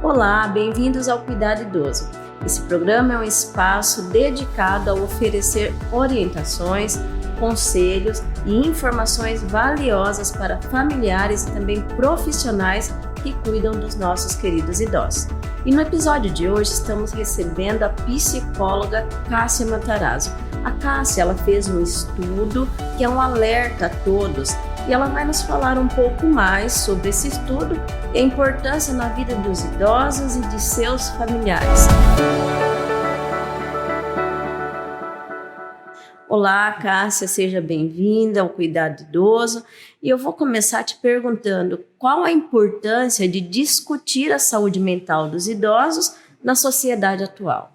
Olá, bem-vindos ao Cuidado Idoso. Esse programa é um espaço dedicado a oferecer orientações, conselhos e informações valiosas para familiares e também profissionais que cuidam dos nossos queridos idosos. E no episódio de hoje estamos recebendo a psicóloga Cássia Matarazzo. A Cássia, ela fez um estudo que é um alerta a todos e ela vai nos falar um pouco mais sobre esse estudo e a importância na vida dos idosos e de seus familiares. Olá, Cássia, seja bem-vinda ao Cuidado Idoso. E eu vou começar te perguntando qual a importância de discutir a saúde mental dos idosos na sociedade atual.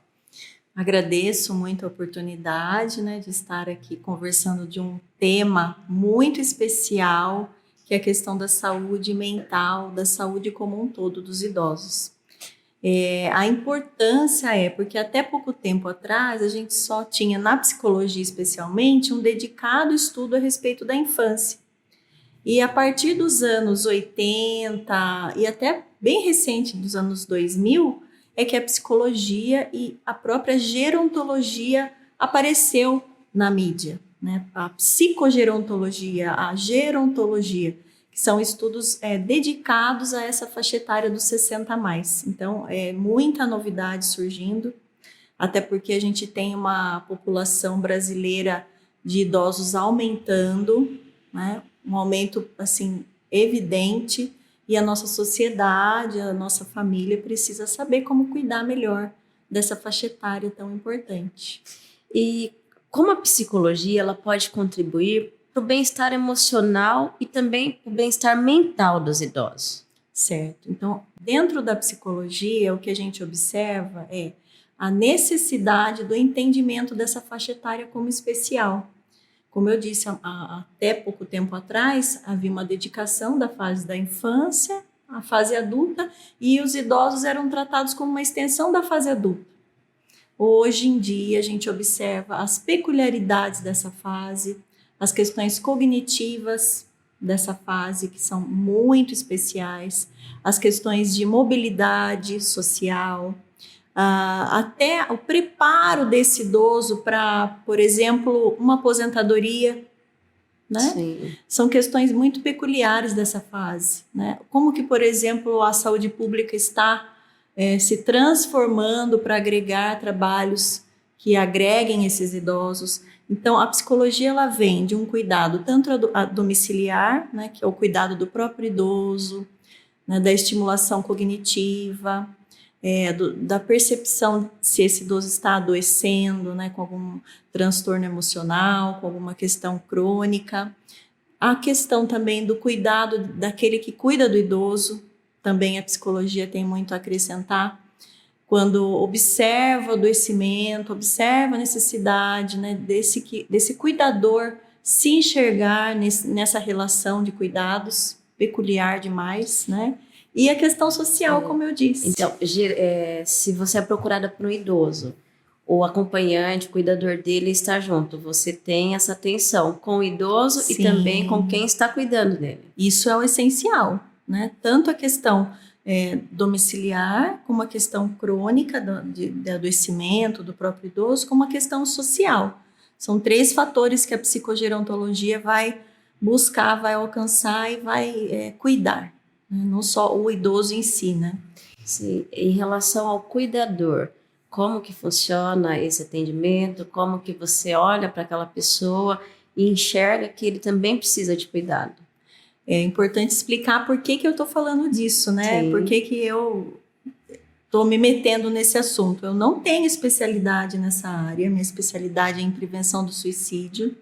Agradeço muito a oportunidade, de estar aqui conversando de um tema muito especial, que é a questão da saúde mental, da saúde como um todo dos idosos. A importância porque até pouco tempo atrás a gente só tinha, na psicologia especialmente, um dedicado estudo a respeito da infância. E a partir dos anos 80 e até bem recente dos anos 2000, é que a psicologia e a própria gerontologia apareceu na mídia, A psicogerontologia, a gerontologia, que são estudos dedicados a essa faixa etária dos 60 a mais. Então, é muita novidade surgindo, até porque a gente tem uma população brasileira de idosos aumentando, um aumento assim evidente, e a nossa sociedade, a nossa família precisa saber como cuidar melhor dessa faixa etária tão importante. E como a psicologia ela pode contribuir para o bem-estar emocional e também para o bem-estar mental dos idosos? Certo. Então, dentro da psicologia, o que a gente observa é a necessidade do entendimento dessa faixa etária como especial. Como eu disse, até pouco tempo atrás, havia uma dedicação da fase da infância à fase adulta e os idosos eram tratados como uma extensão da fase adulta. Hoje em dia, a gente observa as peculiaridades dessa fase, as questões cognitivas dessa fase, que são muito especiais, as questões de mobilidade social, até o preparo desse idoso para, por exemplo, uma aposentadoria, Sim. São questões muito peculiares dessa fase, Como que, por exemplo, a saúde pública está se transformando para agregar trabalhos que agreguem esses idosos. Então, a psicologia ela vem de um cuidado tanto a domiciliar, que é o cuidado do próprio idoso, da estimulação cognitiva, da percepção se esse idoso está adoecendo, com algum transtorno emocional, com alguma questão crônica. A questão também do cuidado daquele que cuida do idoso, também a psicologia tem muito a acrescentar. Quando observa o adoecimento, observa a necessidade desse cuidador se enxergar nessa relação de cuidados peculiar demais, E a questão social, como eu disse. Então, se você é procurada por um idoso, o acompanhante, o cuidador dele está junto, você tem essa atenção com o idoso Sim. E também com quem está cuidando dele. Isso é o essencial, Tanto a questão domiciliar, como a questão crônica de adoecimento do próprio idoso, como a questão social. São 3 fatores que a psicogerontologia vai buscar, vai alcançar e vai cuidar. Não só o idoso em si, Sim. Em relação ao cuidador, como que funciona esse atendimento? Como que você olha para aquela pessoa e enxerga que ele também precisa de cuidado? É importante explicar por que eu estou falando disso, Sim. Por que eu estou me metendo nesse assunto. Eu não tenho especialidade nessa área, minha especialidade é em prevenção do suicídio,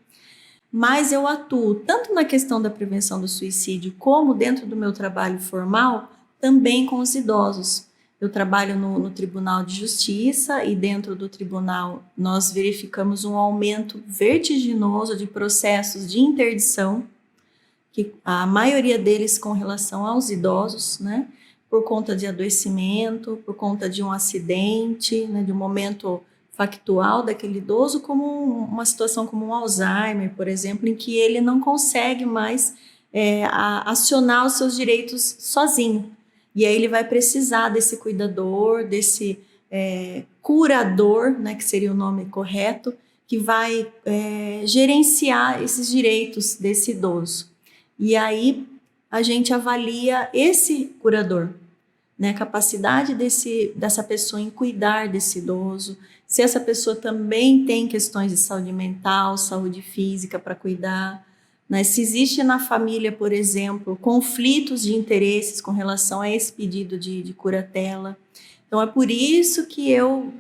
mas eu atuo tanto na questão da prevenção do suicídio como dentro do meu trabalho formal, também com os idosos. Eu trabalho no Tribunal de Justiça e dentro do tribunal nós verificamos um aumento vertiginoso de processos de interdição, que a maioria deles com relação aos idosos, por conta de adoecimento, por conta de um acidente, de um momento factual daquele idoso, como uma situação como um Alzheimer, por exemplo, em que ele não consegue mais acionar os seus direitos sozinho. E aí ele vai precisar desse cuidador, desse curador, né, que seria o nome correto, que vai gerenciar esses direitos desse idoso. E aí a gente avalia esse curador, né, a capacidade dessa pessoa em cuidar desse idoso, se essa pessoa também tem questões de saúde mental, saúde física para cuidar, né, se existe na família, por exemplo, conflitos de interesses com relação a esse pedido de curatela. Então é por isso que eu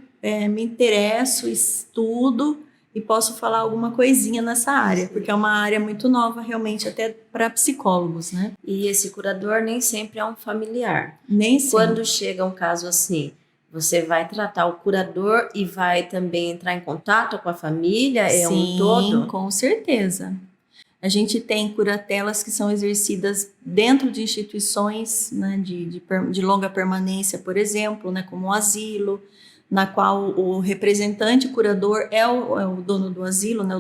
me interesso, estudo e posso falar alguma coisinha nessa área, porque é uma área muito nova realmente até para psicólogos, né? E esse curador nem sempre é um familiar. Nem sempre. Quando chega um caso assim, você vai tratar o curador e vai também entrar em contato com a família? Sim, é um todo? Com certeza. A gente tem curatelas que são exercidas dentro de instituições, né, de longa permanência, por exemplo, né, como o asilo, na qual o representante curador é o dono do asilo, né,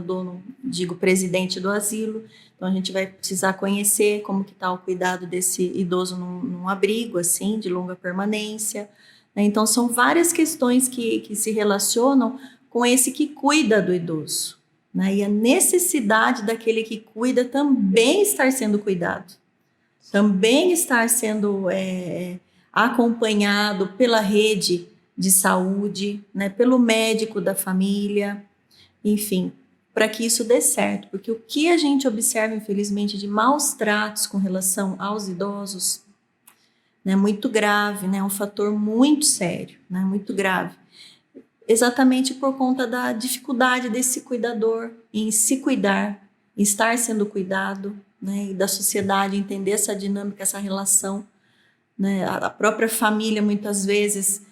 presidente do asilo. Então a gente vai precisar conhecer como que está o cuidado desse idoso num abrigo assim de longa permanência, né? Então são várias questões que se relacionam com esse que cuida do idoso, né? E a necessidade daquele que cuida também estar sendo cuidado, também estar sendo acompanhado pela rede de saúde, né, pelo médico da família, enfim, para que isso dê certo. Porque o que a gente observa, infelizmente, de maus tratos com relação aos idosos, né, muito grave, né, um fator muito sério, né, muito grave. Exatamente por conta da dificuldade desse cuidador em se cuidar, em estar sendo cuidado, né, e da sociedade entender essa dinâmica, essa relação, né, a própria família muitas vezes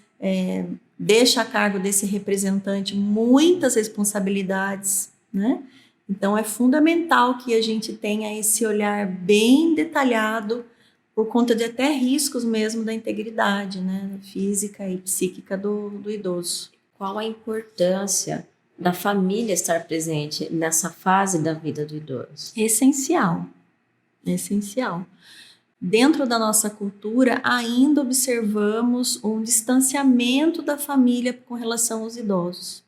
deixa a cargo desse representante muitas responsabilidades, né? Então é fundamental que a gente tenha esse olhar bem detalhado por conta de até riscos mesmo da integridade, né, física e psíquica do idoso. Qual a importância da família estar presente nessa fase da vida do idoso? Essencial, essencial. Dentro da nossa cultura, ainda observamos um distanciamento da família com relação aos idosos.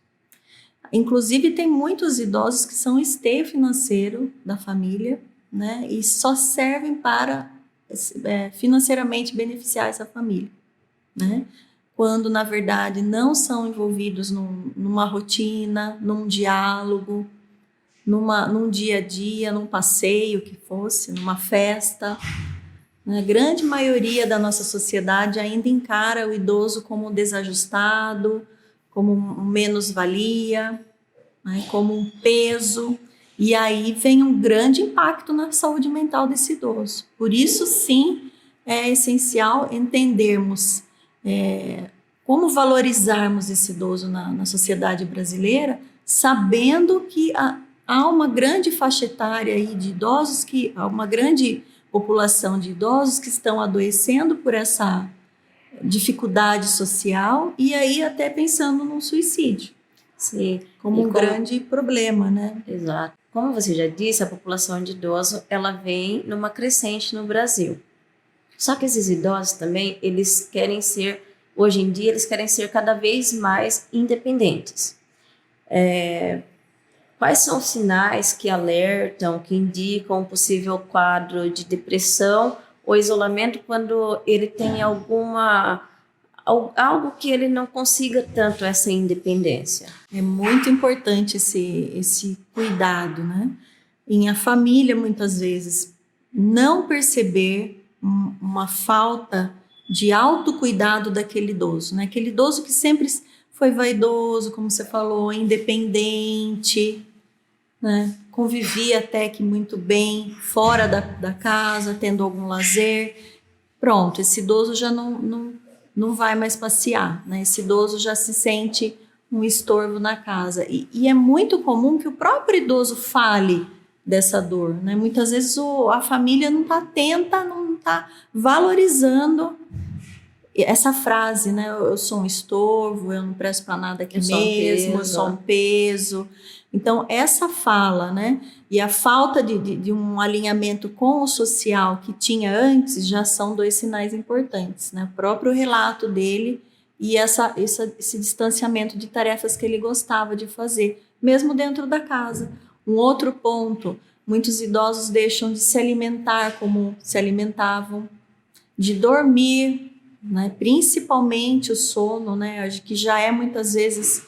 Inclusive, tem muitos idosos que são esteio financeiro da família, né, e só servem para financeiramente beneficiar essa família, né, quando, na verdade, não são envolvidos numa rotina, num diálogo, num dia a dia, num passeio que fosse, numa festa. A grande maioria da nossa sociedade ainda encara o idoso como desajustado, como um menos-valia, né, como um peso, e aí vem um grande impacto na saúde mental desse idoso. Por isso, sim, é essencial entendermos como valorizarmos esse idoso na sociedade brasileira, sabendo que há uma grande faixa etária aí de idosos, há uma grande população de idosos que estão adoecendo por essa dificuldade social e aí até pensando no suicídio. Sim. Como um grande problema, né? Exato. Como você já disse, a população de idosos, ela vem numa crescente no Brasil. Só que esses idosos também, hoje em dia, eles querem ser cada vez mais independentes. Quais são os sinais que alertam, que indicam um possível quadro de depressão ou isolamento quando ele tem algo que ele não consiga tanto essa independência? É muito importante esse cuidado, né? Em a família, muitas vezes, não perceber uma falta de autocuidado daquele idoso, né? Aquele idoso que sempre foi vaidoso, como você falou, independente, né? Convivia até que muito bem fora da casa, tendo algum lazer. Pronto, esse idoso já não vai mais passear, né? Esse idoso já se sente um estorvo na casa. E é muito comum que o próprio idoso fale dessa dor, né? Muitas vezes a família não está atenta, não está valorizando essa frase, né? Eu sou um estorvo, eu não presto para nada aqui mesmo, eu sou um peso. Então, essa fala, né? E a falta de um alinhamento com o social que tinha antes já são 2 sinais importantes, né? O próprio relato dele e esse distanciamento de tarefas que ele gostava de fazer, mesmo dentro da casa. Um outro ponto, muitos idosos deixam de se alimentar como se alimentavam, de dormir, né? Principalmente o sono, né? Que já é muitas vezes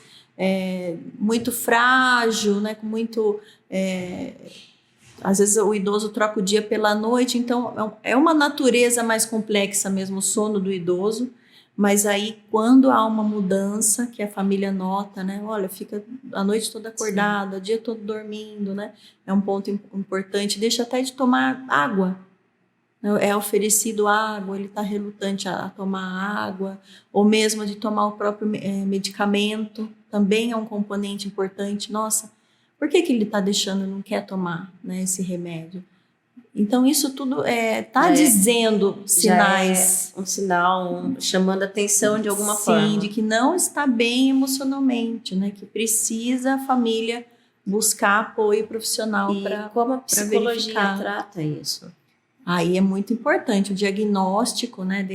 muito frágil, né? Com muito... às vezes o idoso troca o dia pela noite, então é uma natureza mais complexa mesmo o sono do idoso, mas aí quando há uma mudança que a família nota, né? Olha, fica a noite toda acordada, o dia todo dormindo, né? É um ponto importante, deixa até de tomar água. É oferecido água, ele está relutante a tomar água, ou mesmo de tomar o próprio medicamento, também é um componente importante. Nossa, por que ele está deixando, não quer tomar, né, esse remédio? Então, isso tudo está dizendo sinais. Já é um sinal, chamando atenção de alguma forma. Sim, de que não está bem emocionalmente, né, que precisa a família buscar apoio profissional para verificar. Como a psicologia trata isso? Aí é muito importante o diagnóstico, né,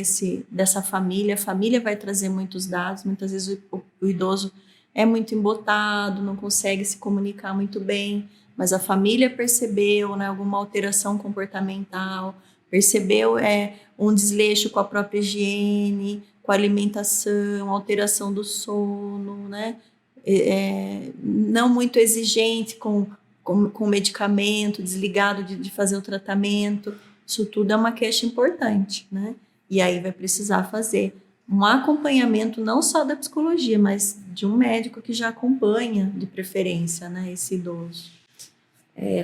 dessa família. A família vai trazer muitos dados. Muitas vezes o idoso é muito embotado, não consegue se comunicar muito bem, mas a família percebeu, né, alguma alteração comportamental, percebeu um desleixo com a própria higiene, com a alimentação, alteração do sono, né, não muito exigente com medicamento, desligado de fazer o tratamento. Isso tudo é uma queixa importante, né? E aí vai precisar fazer um acompanhamento não só da psicologia, mas de um médico que já acompanha, de preferência, né, esse idoso.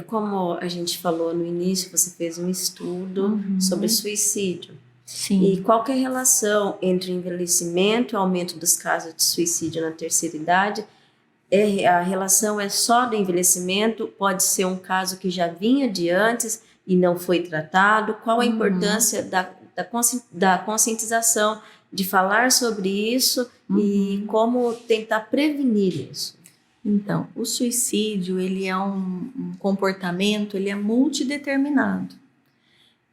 Como a gente falou no início, você fez um estudo sobre suicídio. Sim. E qual que é a relação entre o envelhecimento e o aumento dos casos de suicídio na terceira idade? A relação é só do envelhecimento? Pode ser um caso que já vinha de antes e não foi tratado? Qual a importância da conscientização, de falar sobre isso e como tentar prevenir isso? Então, o suicídio, ele é um comportamento, ele é multideterminado.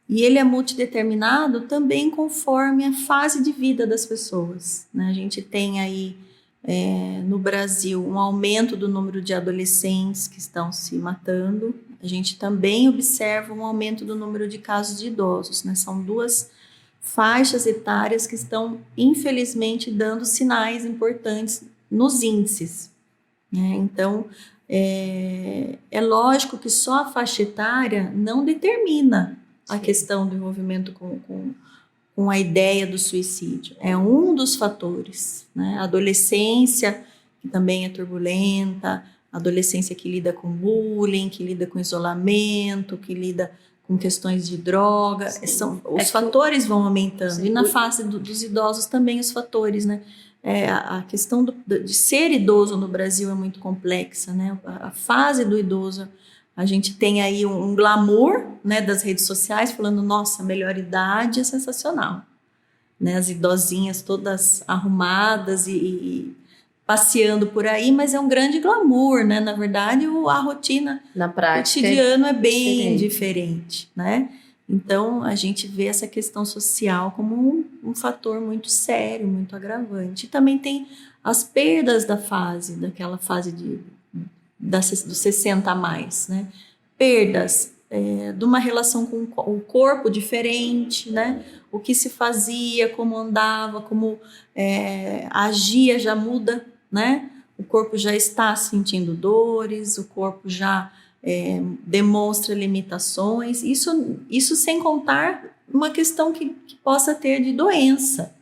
E ele é multideterminado também conforme a fase de vida das pessoas, né? A gente tem aí no Brasil um aumento do número de adolescentes que estão se matando. A gente também observa um aumento do número de casos de idosos, né? São 2 faixas etárias que estão, infelizmente, dando sinais importantes nos índices, né? Então, é lógico que só a faixa etária não determina a questão do envolvimento com a ideia do suicídio. É um dos fatores, né? A adolescência, que também é turbulenta, a adolescência que lida com bullying, que lida com isolamento, que lida com questões de droga. Os fatores vão aumentando. Sim. E na fase dos idosos também os fatores, né? A questão de ser idoso no Brasil é muito complexa, né? A fase do idoso, a gente tem aí um glamour, né, das redes sociais falando, nossa, a melhor idade é sensacional, né? As idosinhas todas arrumadas e passeando por aí, mas é um grande glamour, né? Na verdade, a rotina, na prática, cotidiano é bem diferente, né? Então, a gente vê essa questão social como um fator muito sério, muito agravante. E também tem as perdas daquela fase dos 60 a mais, né? Perdas de uma relação com o corpo diferente, né? O que se fazia, como andava, como agia já muda, né? O corpo já está sentindo dores, o corpo já demonstra limitações, isso sem contar uma questão que possa ter de doença,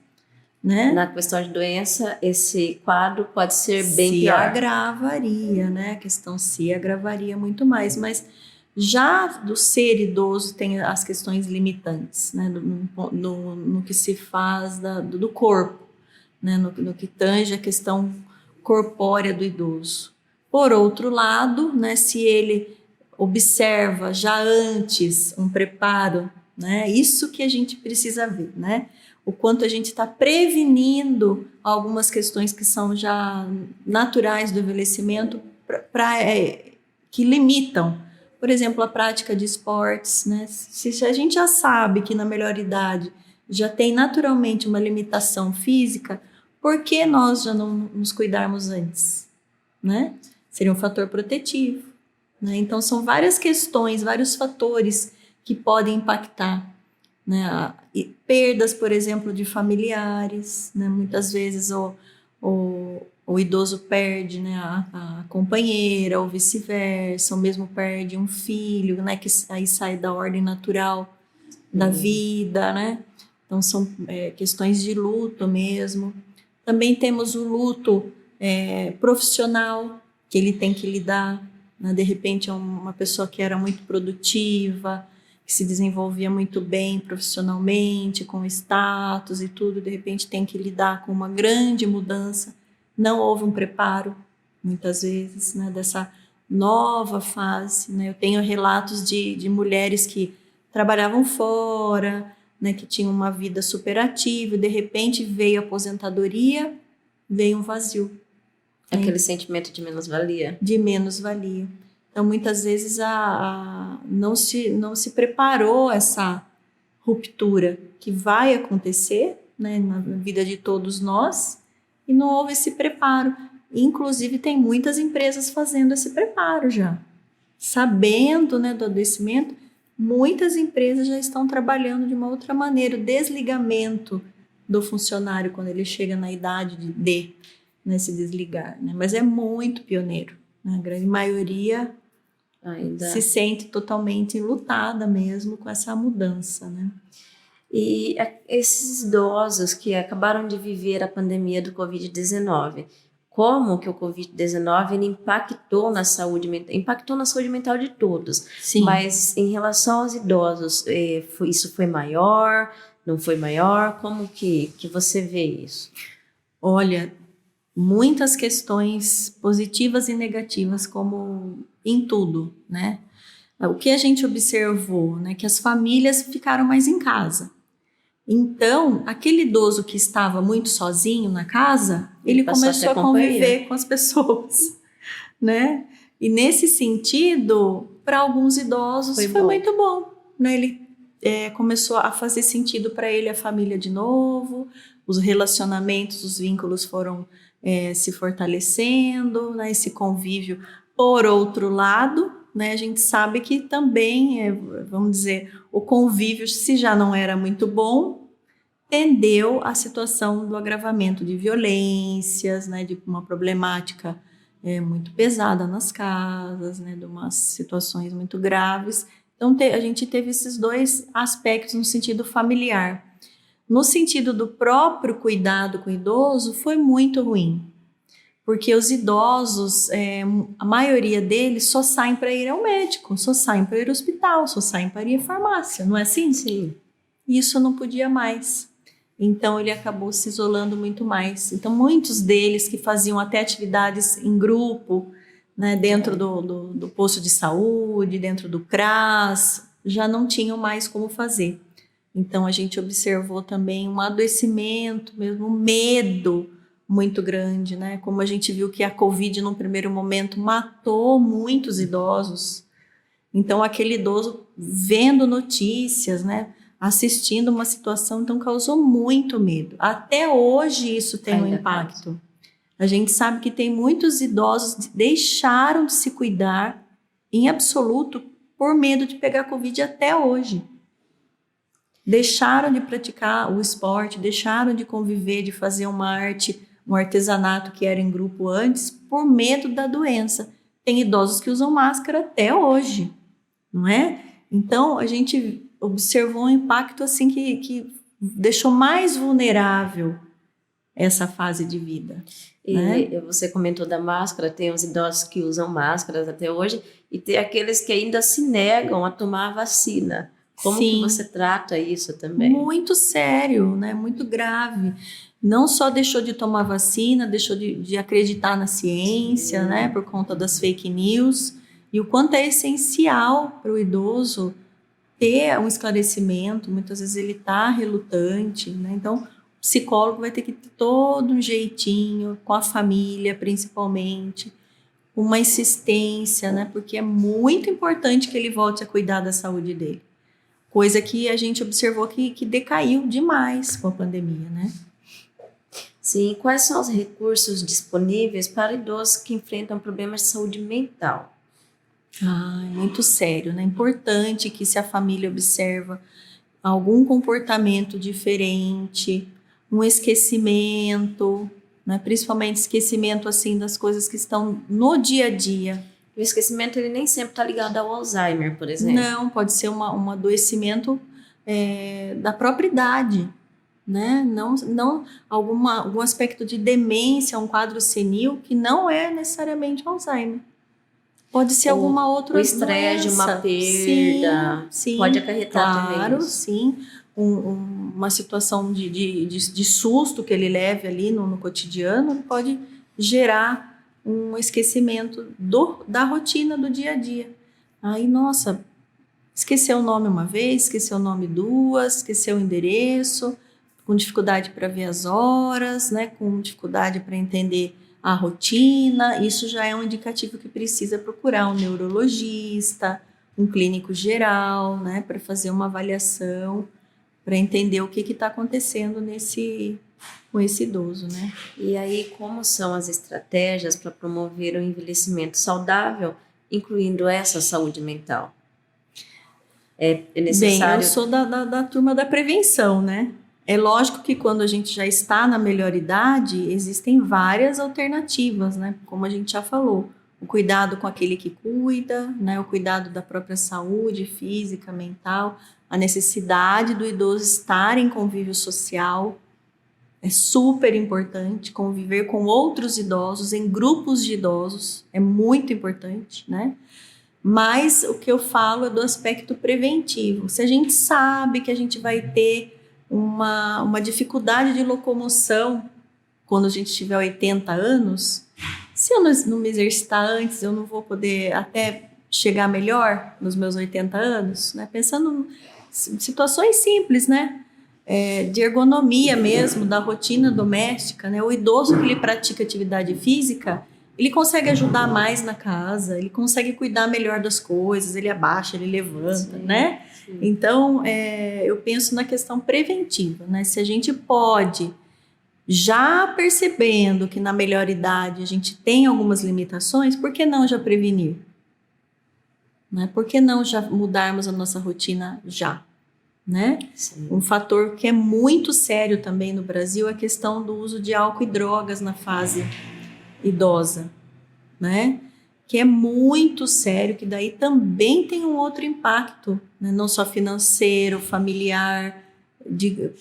né? Na questão de doença, esse quadro pode ser bem pior. Se agravaria, né? A questão se agravaria muito mais, mas já do ser idoso tem as questões limitantes, né? No que se faz do corpo, né? No que tange a questão corpórea do idoso. Por outro lado, né, se ele observa já antes um preparo, né, isso que a gente precisa ver, né? o quanto a gente está prevenindo algumas questões que são já naturais do envelhecimento, que limitam, por exemplo, a prática de esportes, né? Se a gente já sabe que na melhor idade já tem naturalmente uma limitação física, por que nós já não nos cuidarmos antes, né? Seria um fator protetivo, né? Então, são várias questões, vários fatores que podem impactar, né? Perdas, por exemplo, de familiares, né? Muitas vezes o idoso perde, né, a companheira, ou vice-versa, ou mesmo perde um filho, né, que aí sai da ordem natural da vida, né? Então, são questões de luto mesmo. Também temos o luto profissional, que ele tem que lidar, né? De repente, é uma pessoa que era muito produtiva, que se desenvolvia muito bem profissionalmente, com status e tudo, de repente tem que lidar com uma grande mudança. Não houve um preparo, muitas vezes, né, dessa nova fase, né? Eu tenho relatos de mulheres que trabalhavam fora, né, que tinham uma vida super ativa, e de repente veio a aposentadoria, veio um vazio. Aquele sentimento de menos-valia. De menos-valia. Então, muitas vezes não se preparou essa ruptura que vai acontecer, né, na vida de todos nós, e não houve esse preparo. Inclusive, tem muitas empresas fazendo esse preparo já. Sabendo, né, do adoecimento, muitas empresas já estão trabalhando de uma outra maneira. O desligamento do funcionário quando ele chega na idade de se desligar, né? Mas é muito pioneiro, né? A grande maioria ainda se sente totalmente enlutada mesmo com essa mudança, né? E esses idosos que acabaram de viver a pandemia do Covid-19, como que o Covid-19 ele impactou na saúde mental de todos. Sim. Mas em relação aos idosos, isso foi maior, não foi maior? Como que você vê isso? Olha, muitas questões positivas e negativas, como em tudo, né? O que a gente observou, né? Que as famílias ficaram mais em casa. Então, aquele idoso que estava muito sozinho na casa, ele começou a conviver com as pessoas, né? E nesse sentido, para alguns idosos foi muito bom, né? Ele começou a fazer sentido para ele a família de novo, os relacionamentos, os vínculos foram se fortalecendo, né? Esse convívio. Por outro lado, né, a gente sabe que também, vamos dizer, o convívio, se já não era muito bom, tendeu à situação do agravamento de violências, né, de uma problemática muito pesada nas casas, né, de umas situações muito graves. Então, a gente teve esses dois aspectos no sentido familiar. No sentido do próprio cuidado com o idoso, foi muito ruim. Porque os idosos, a maioria deles só saem para ir ao médico, só saem para ir ao hospital, só saem para ir à farmácia, não é assim? Sim. Isso não podia mais. Então, ele acabou se isolando muito mais. Então, muitos deles que faziam até atividades em grupo, né, dentro do posto de saúde, dentro do CRAS, já não tinham mais como fazer. Então, a gente observou também um adoecimento, mesmo um medo muito grande, né? Como a gente viu que a Covid, num primeiro momento, matou muitos idosos. Então, aquele idoso vendo notícias, né? Assistindo uma situação, então causou muito medo. Até hoje isso tem um impacto. A gente sabe que tem muitos idosos que deixaram de se cuidar em absoluto por medo de pegar Covid até hoje. Deixaram de praticar o esporte, deixaram de conviver, de fazer uma arte, um artesanato que era em grupo antes, por medo da doença. Tem idosos que usam máscara até hoje, não é? Então, a gente observou um impacto assim que deixou mais vulnerável essa fase de vida. E né? Você comentou da máscara, tem os idosos que usam máscaras até hoje, e tem aqueles que ainda se negam a tomar a vacina. Como que você trata isso também? Muito sério, né? Muito grave. Não só deixou de tomar vacina, deixou de acreditar na ciência, né? Por conta das fake news. E o quanto é essencial para o idoso ter um esclarecimento, muitas vezes ele está relutante, né? Então, o psicólogo vai ter que ter todo um jeitinho, com a família principalmente, uma insistência, né? Porque é muito importante que ele volte a cuidar da saúde dele. Coisa que a gente observou que decaiu demais com a pandemia, né? Sim, quais são os recursos disponíveis para idosos que enfrentam problemas de saúde mental? É muito sério, né? Importante que se a família observa algum comportamento diferente, um esquecimento, né? Principalmente esquecimento assim das coisas que estão no dia a dia. O esquecimento ele nem sempre está ligado ao Alzheimer, por exemplo. Não, pode ser um adoecimento da própria idade, né? Não algum aspecto de demência, um quadro senil que não é necessariamente Alzheimer. Pode ser alguma outra doença. O estresse, uma perda, sim, pode acarretar também claro, isso. Sim. Uma situação de susto que ele leve ali no cotidiano pode gerar um esquecimento da rotina do dia a dia. Aí, nossa, esqueceu o nome uma vez, esqueceu o nome duas, esqueceu o endereço, com dificuldade para ver as horas, né? Com dificuldade para entender a rotina. Isso já é um indicativo que precisa procurar um neurologista, um clínico geral, né? Para fazer uma avaliação, para entender o que está acontecendo com esse idoso, né? E aí, como são as estratégias para promover o envelhecimento saudável, incluindo essa saúde mental? É necessário... Bem, eu sou da turma da prevenção, né? É lógico que quando a gente já está na melhor idade, existem várias alternativas, né? Como a gente já falou, o cuidado com aquele que cuida, né? O cuidado da própria saúde física, mental, a necessidade do idoso estar em convívio social. É super importante conviver com outros idosos, em grupos de idosos, é muito importante, né? Mas o que eu falo é do aspecto preventivo. Se a gente sabe que a gente vai ter uma dificuldade de locomoção quando a gente tiver 80 anos, se eu não me exercitar antes, eu não vou poder até chegar melhor nos meus 80 anos, né? Pensando em situações simples, né? De ergonomia mesmo, da rotina doméstica, né? O idoso que ele pratica atividade física, ele consegue ajudar mais na casa, ele consegue cuidar melhor das coisas, ele abaixa, ele levanta, sim, né? Sim. Então, eu penso na questão preventiva, né? Se a gente pode, já percebendo que na melhor idade a gente tem algumas limitações, por que não já prevenir? Né? Por que não já mudarmos a nossa rotina já? Né? Um fator que é muito sério também no Brasil é a questão do uso de álcool e drogas na fase idosa, né? Que é muito sério, que daí também tem um outro impacto, né? Não só financeiro, familiar, de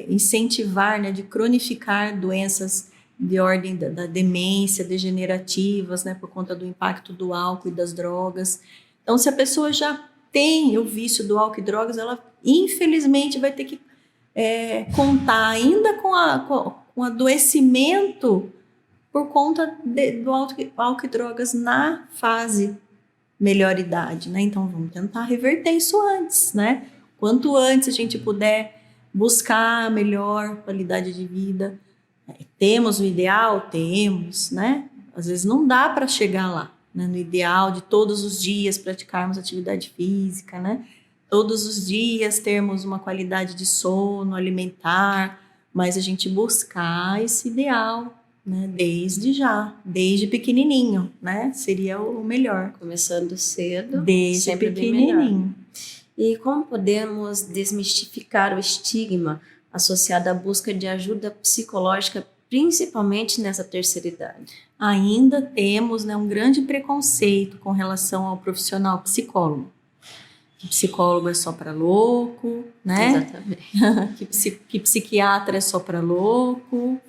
incentivar, né? De cronificar doenças de ordem da demência, degenerativas, né? Por conta do impacto do álcool e das drogas. Então, se a pessoa já tem o vício do álcool e drogas, ela infelizmente vai ter que contar ainda com adoecimento por conta do álcool e drogas na fase melhor idade, né? Então, vamos tentar reverter isso antes, né? Quanto antes a gente puder buscar melhor qualidade de vida. Temos o ideal? Temos, né? Às vezes não dá para chegar lá, né? No ideal de todos os dias praticarmos atividade física, né? Todos os dias termos uma qualidade de sono, alimentar, mas a gente buscar esse ideal, né? Desde pequenininho, né? Seria o melhor. Começando cedo, desde sempre pequenininho. E como podemos desmistificar o estigma associado à busca de ajuda psicológica, principalmente nessa terceira idade? Ainda temos, né, um grande preconceito com relação ao profissional psicólogo. Que psicólogo é só para louco, né? Exatamente. que psiquiatra é só para louco,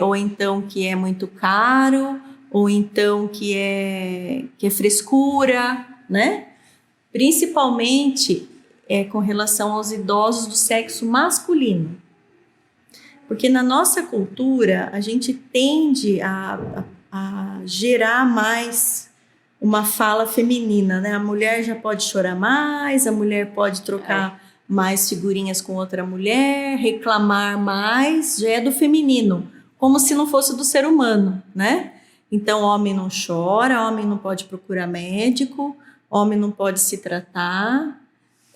ou então que é muito caro, ou então que é frescura, né? Principalmente com relação aos idosos do sexo masculino. Porque na nossa cultura, a gente tende a gerar mais uma fala feminina, né? A mulher já pode chorar mais, a mulher pode trocar mais figurinhas com outra mulher, reclamar mais, já é do feminino, como se não fosse do ser humano, né? Então, homem não chora, homem não pode procurar médico, homem não pode se tratar.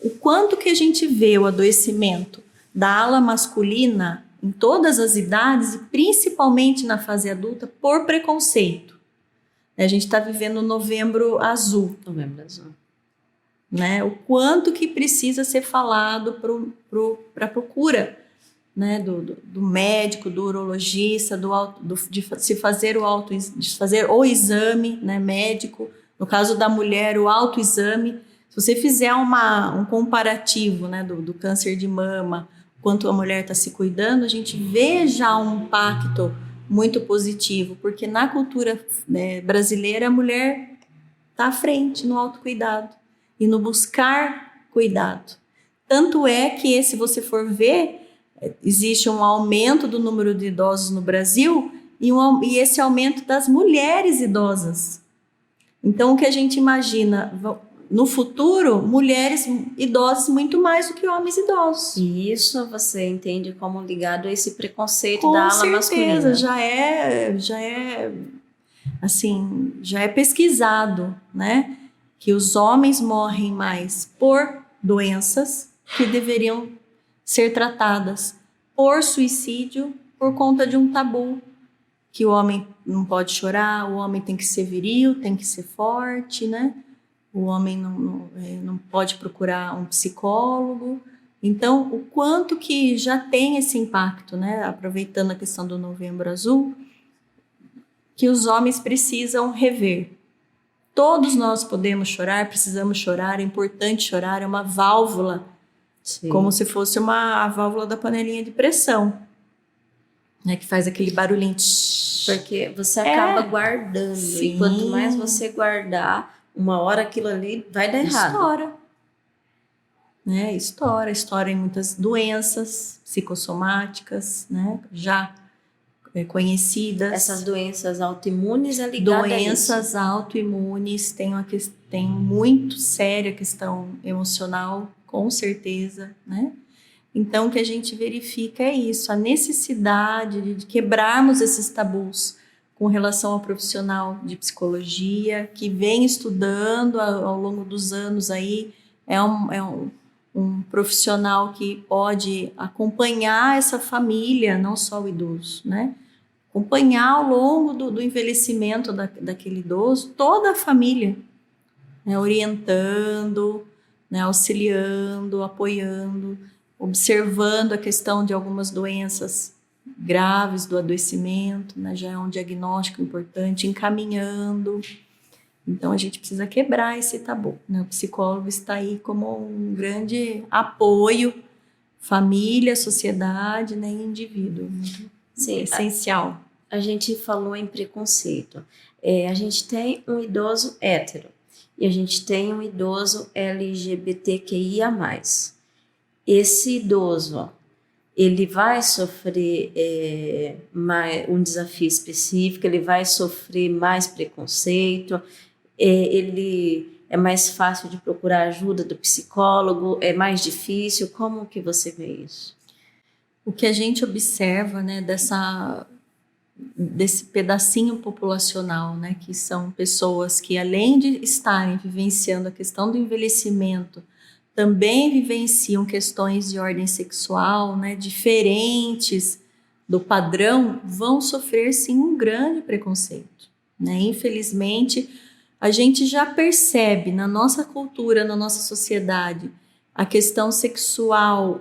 O quanto que a gente vê o adoecimento da ala masculina em todas as idades, e principalmente na fase adulta, por preconceito. A gente está vivendo o Novembro Azul. Novembro Azul. Né? O quanto que precisa ser falado para a procura, né? do médico, do urologista, de se fazer o exame, né? Médico. No caso da mulher, o autoexame. Se você fizer um comparativo, né? do câncer de mama, quanto a mulher está se cuidando, a gente vê já um impacto muito positivo, porque na cultura, né, brasileira, a mulher está à frente no autocuidado e no buscar cuidado. Tanto é que, se você for ver, existe um aumento do número de idosos no Brasil e esse aumento das mulheres idosas. Então, o que a gente imagina no futuro, mulheres idosas muito mais do que homens idosos. E isso você entende como ligado a esse preconceito da ala masculina? Com certeza, já é pesquisado, né? Que os homens morrem mais por doenças que deveriam ser tratadas, por suicídio, por conta de um tabu, que o homem não pode chorar, o homem tem que ser viril, tem que ser forte, né? O homem não pode procurar um psicólogo. Então, o quanto que já tem esse impacto, né? Aproveitando a questão do Novembro Azul, que os homens precisam rever. Todos nós podemos chorar, precisamos chorar, é importante chorar, é uma válvula, sim, como se fosse a válvula da panelinha de pressão, né, que faz aquele barulhinho. Porque você acaba guardando, sim, e quanto mais você guardar, uma hora aquilo ali vai dar errado. Estoura em muitas doenças psicossomáticas, né, já conhecidas. Essas doenças autoimunes é ligada a isso. Doenças autoimunes tem muito séria questão emocional, com certeza, né? Então, o que a gente verifica é isso, a necessidade de quebrarmos esses tabus com relação ao profissional de psicologia, que vem estudando ao longo dos anos aí, é um profissional que pode acompanhar essa família, não só o idoso, né? Acompanhar ao longo do envelhecimento daquele idoso, toda a família, né? Orientando, né? Auxiliando, apoiando, observando a questão de algumas doenças graves do adoecimento, né? Já é um diagnóstico importante, encaminhando. Então, a gente precisa quebrar esse tabu, né? O psicólogo está aí como um grande apoio, família, sociedade, né? E indivíduo. Sim, essencial. A gente falou em preconceito. A gente tem um idoso hétero e a gente tem um idoso LGBTQIA+. Esse idoso, ele vai sofrer um desafio específico, ele vai sofrer mais preconceito, ele é mais fácil de procurar ajuda do psicólogo, é mais difícil? Como que você vê isso? O que a gente observa, né, desse pedacinho populacional, né, que são pessoas que, além de estarem vivenciando a questão do envelhecimento, também vivenciam questões de ordem sexual, né, diferentes do padrão, vão sofrer sim um grande preconceito, né? Infelizmente, a gente já percebe na nossa cultura, na nossa sociedade, a questão sexual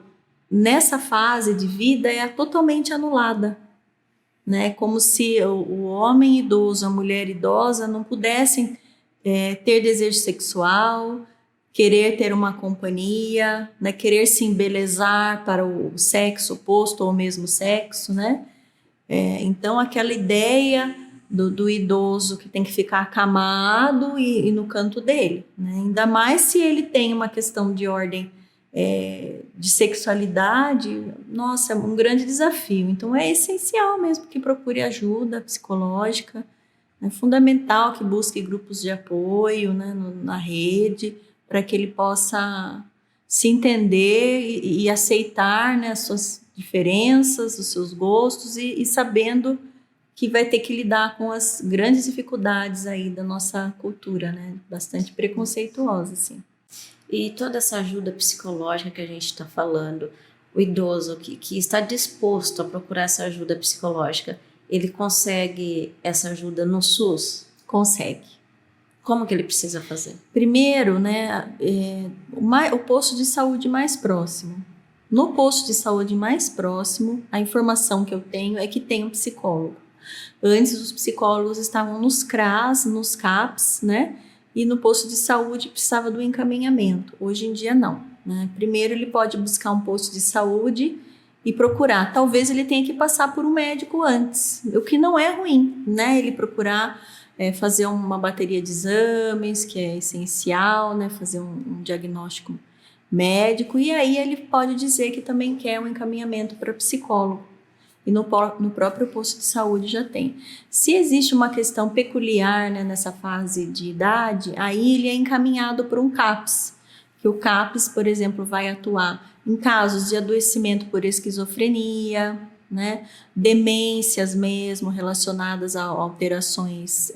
nessa fase de vida é totalmente anulada, né? Como se o homem idoso, a mulher idosa não pudessem ter desejo sexual, querer ter uma companhia, né? Querer se embelezar para o sexo oposto ou o mesmo sexo, né? Então, aquela ideia do idoso que tem que ficar acamado e no canto dele, né? Ainda mais se ele tem uma questão de ordem de sexualidade, nossa, é um grande desafio. Então, é essencial mesmo que procure ajuda psicológica, É fundamental que busque grupos de apoio, né, na rede, para que ele possa se entender e aceitar, né, as suas diferenças, os seus gostos e sabendo que vai ter que lidar com as grandes dificuldades aí da nossa cultura, né, bastante preconceituosa, assim. E toda essa ajuda psicológica que a gente está falando, o idoso que está disposto a procurar essa ajuda psicológica, ele consegue essa ajuda no SUS? Consegue. Como que ele precisa fazer? Primeiro, né, o posto de saúde mais próximo. No posto de saúde mais próximo, a informação que eu tenho é que tem um psicólogo. Antes, os psicólogos estavam nos CRAS, nos CAPs, né? E no posto de saúde precisava do encaminhamento. Hoje em dia, não, né? Primeiro, ele pode buscar um posto de saúde e procurar. Talvez ele tenha que passar por um médico antes, o que não é ruim, né? Ele procurar fazer uma bateria de exames, que é essencial, né? Fazer um diagnóstico médico. E aí ele pode dizer que também quer um encaminhamento para psicólogo. E no próprio posto de saúde já tem. Se existe uma questão peculiar, né, nessa fase de idade, aí ele é encaminhado para um CAPS, que o CAPS, por exemplo, vai atuar em casos de adoecimento por esquizofrenia, né, demências mesmo relacionadas a alterações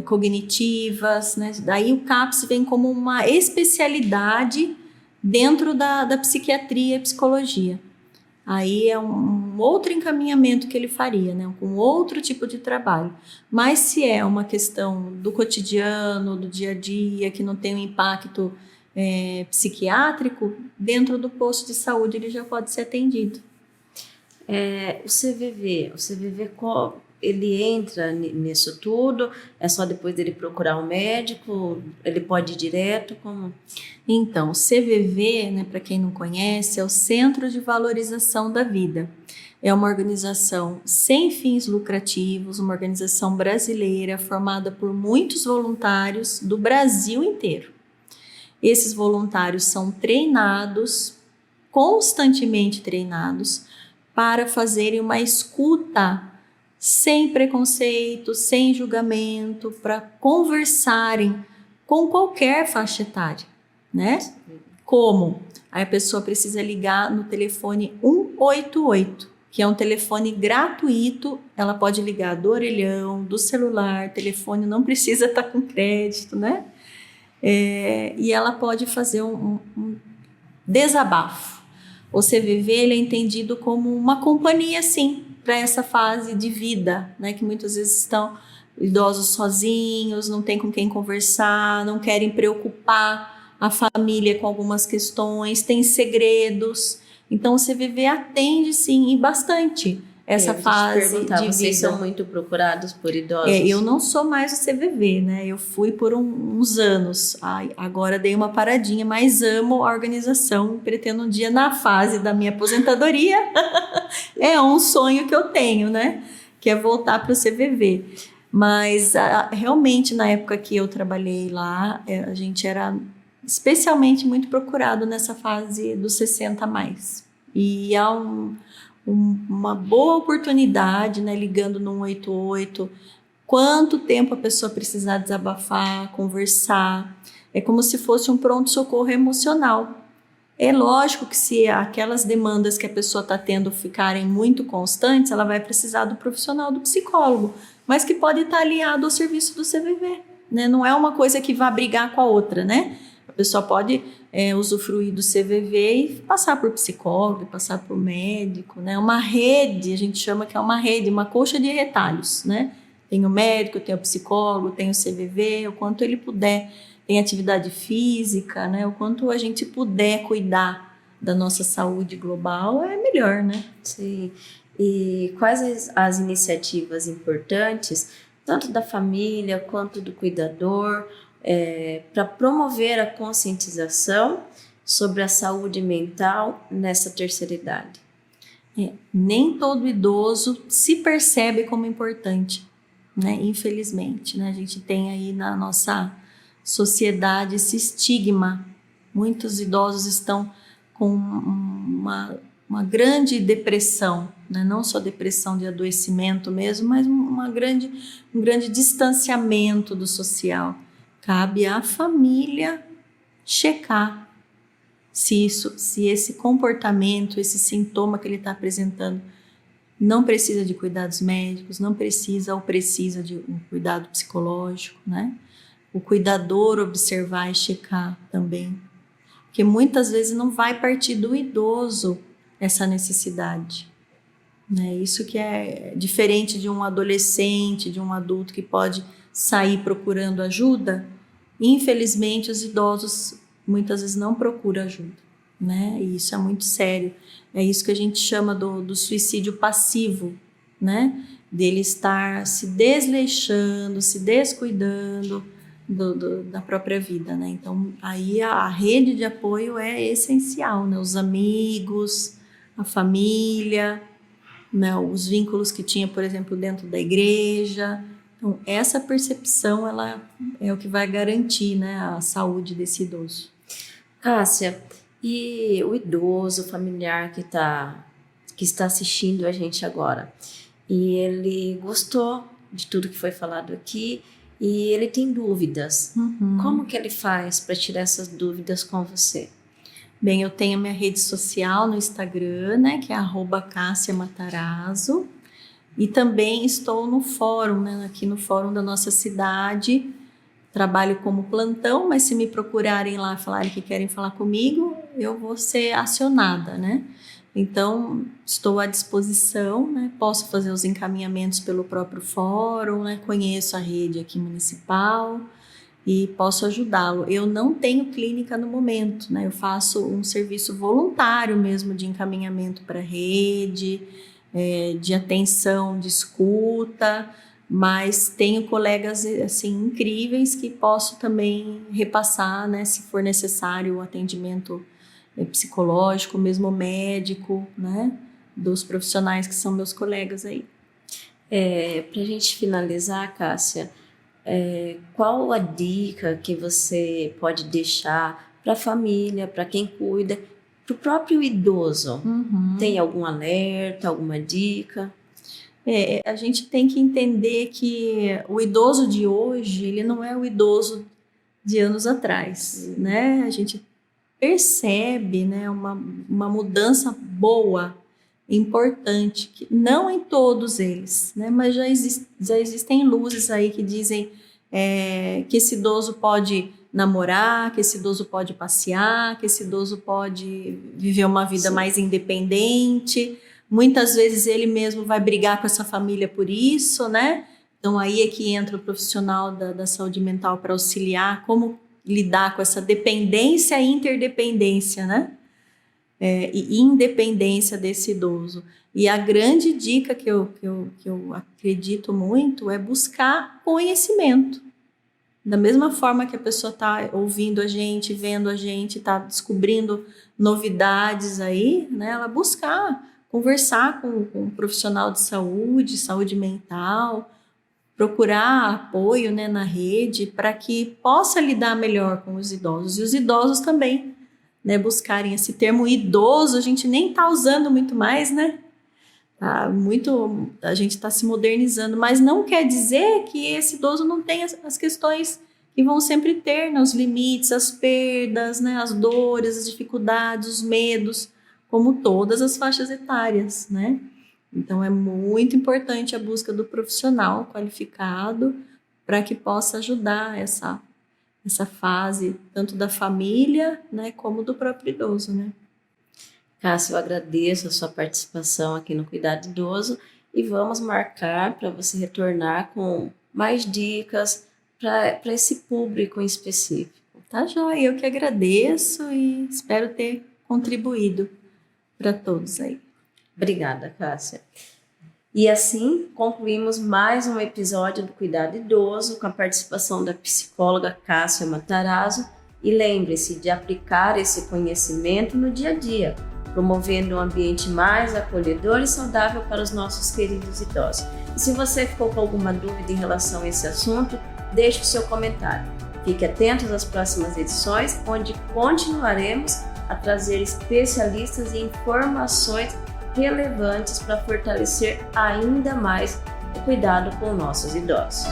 cognitivas, né. Daí o CAPS vem como uma especialidade dentro da psiquiatria e psicologia. Aí é um outro encaminhamento que ele faria, né? Com outro tipo de trabalho. Mas se é uma questão do cotidiano, do dia a dia, que não tem um impacto psiquiátrico, dentro do posto de saúde ele já pode ser atendido. O CVV, ele entra nisso tudo? É só depois dele procurar um médico? Ele pode ir direto? Como? Então, o CVV, né, para quem não conhece, é o Centro de Valorização da Vida. É uma organização sem fins lucrativos, uma organização brasileira formada por muitos voluntários do Brasil inteiro. Esses voluntários são treinados, constantemente treinados, para fazerem uma escuta sem preconceito, sem julgamento, para conversarem com qualquer faixa etária, né? Como? Aí a pessoa precisa ligar no telefone 188, que é um telefone gratuito. Ela pode ligar do orelhão, do celular, telefone não precisa estar com crédito, né? E ela pode fazer um desabafo. O CVV ele é entendido como uma companhia, sim, para essa fase de vida, né? Que muitas vezes estão idosos sozinhos, não tem com quem conversar, não querem preocupar a família com algumas questões, tem segredos. Então o CVV atende, sim, e bastante essa fase de vida. Vocês são muito procurados por idosos? Eu não sou mais o CVV, né? Eu fui por uns anos. Agora dei uma paradinha, mas amo a organização. Pretendo um dia, na fase da minha aposentadoria, é um sonho que eu tenho, né? Que é voltar para o CVV. Mas realmente, na época que eu trabalhei lá, a gente era especialmente muito procurado nessa fase dos 60 a mais. E há uma boa oportunidade, né, ligando no 188, quanto tempo a pessoa precisar desabafar, conversar, é como se fosse um pronto-socorro emocional. É lógico que se aquelas demandas que a pessoa está tendo ficarem muito constantes, ela vai precisar do profissional, do psicólogo, mas que pode estar alinhado ao serviço do CVV, né? Não é uma coisa que vá brigar com a outra, né? A pessoa pode usufruir do CVV e passar por psicólogo, passar por médico, né? Uma rede, a gente chama que é uma rede, uma colcha de retalhos, né? Tem o médico, tem o psicólogo, tem o CVV, o quanto ele puder, tem atividade física, né? O quanto a gente puder cuidar da nossa saúde global é melhor, né? Sim. E quais as iniciativas importantes, tanto da família quanto do cuidador, para promover a conscientização sobre a saúde mental nessa terceira idade? Nem todo idoso se percebe como importante, né? Infelizmente, né? A gente tem aí na nossa sociedade esse estigma. Muitos idosos estão com uma grande depressão, né? Não só depressão de adoecimento mesmo, mas um grande distanciamento do social. Cabe à família checar se esse comportamento, esse sintoma que ele está apresentando não precisa de cuidados médicos, não precisa ou precisa de um cuidado psicológico, né? O cuidador observar e checar também. Porque muitas vezes não vai partir do idoso essa necessidade, né? Isso que é diferente de um adolescente, de um adulto que pode sair procurando ajuda. Infelizmente, os idosos muitas vezes não procuram ajuda, né? E isso é muito sério. É isso que a gente chama do suicídio passivo, né? Dele estar se desleixando, se descuidando da própria vida, né? Então, aí a rede de apoio é essencial, né? Os amigos, a família, né? Os vínculos que tinha, por exemplo, dentro da igreja. Então, essa percepção, ela é o que vai garantir, né, a saúde desse idoso. Cássia, e o idoso, o familiar que está assistindo a gente agora, e ele gostou de tudo que foi falado aqui, e ele tem dúvidas. Como que ele faz para tirar essas dúvidas com você? Bem, eu tenho minha rede social no Instagram, né, que é @CássiaMatarazzo, e também estou no fórum, né, aqui no fórum da nossa cidade. Trabalho como plantão, mas se me procurarem lá, falarem que querem falar comigo, eu vou ser acionada, né? Então, estou à disposição, né? Posso fazer os encaminhamentos pelo próprio fórum, né? Conheço a rede aqui municipal e posso ajudá-lo. Eu não tenho clínica no momento, né? Eu faço um serviço voluntário mesmo de encaminhamento para a rede, de atenção, de escuta, mas tenho colegas assim incríveis que posso também repassar, né, se for necessário o atendimento psicológico, mesmo médico, né, dos profissionais que são meus colegas aí. Para a gente finalizar, Cássia, qual a dica que você pode deixar para a família, para quem cuida, para o próprio idoso? Tem algum alerta, alguma dica? A gente tem que entender que o idoso de hoje, ele não é o idoso de anos atrás, né? A gente percebe, né, uma mudança boa, importante, que não em todos eles, né? Mas já existem luzes aí que dizem que esse idoso pode namorar, que esse idoso pode passear, que esse idoso pode viver uma vida mais independente. Muitas vezes ele mesmo vai brigar com essa família por isso, né? Então aí é que entra o profissional da saúde mental para auxiliar como lidar com essa dependência e interdependência, né? E independência desse idoso. E a grande dica que eu acredito muito é buscar conhecimento. Da mesma forma que a pessoa está ouvindo a gente, vendo a gente, está descobrindo novidades aí, né? Ela buscar conversar com um profissional de saúde mental, procurar apoio, né, na rede para que possa lidar melhor com os idosos. E os idosos também, né, buscarem esse termo idoso, a gente nem está usando muito mais, né? A gente está se modernizando, mas não quer dizer que esse idoso não tenha as questões que vão sempre ter, né, os limites, as perdas, né, as dores, as dificuldades, os medos, como todas as faixas etárias, né? Então, é muito importante a busca do profissional qualificado para que possa ajudar essa fase, tanto da família, né, como do próprio idoso, né? Cássia, eu agradeço a sua participação aqui no Cuidado Idoso e vamos marcar para você retornar com mais dicas para esse público em específico. Tá joia, eu que agradeço e espero ter contribuído para todos aí. Obrigada, Cássia. E assim concluímos mais um episódio do Cuidado Idoso com a participação da psicóloga Cássia Matarazzo. E lembre-se de aplicar esse conhecimento no dia a dia, promovendo um ambiente mais acolhedor e saudável para os nossos queridos idosos. E se você ficou com alguma dúvida em relação a esse assunto, deixe o seu comentário. Fique atento às próximas edições, onde continuaremos a trazer especialistas e informações relevantes para fortalecer ainda mais o cuidado com nossos idosos.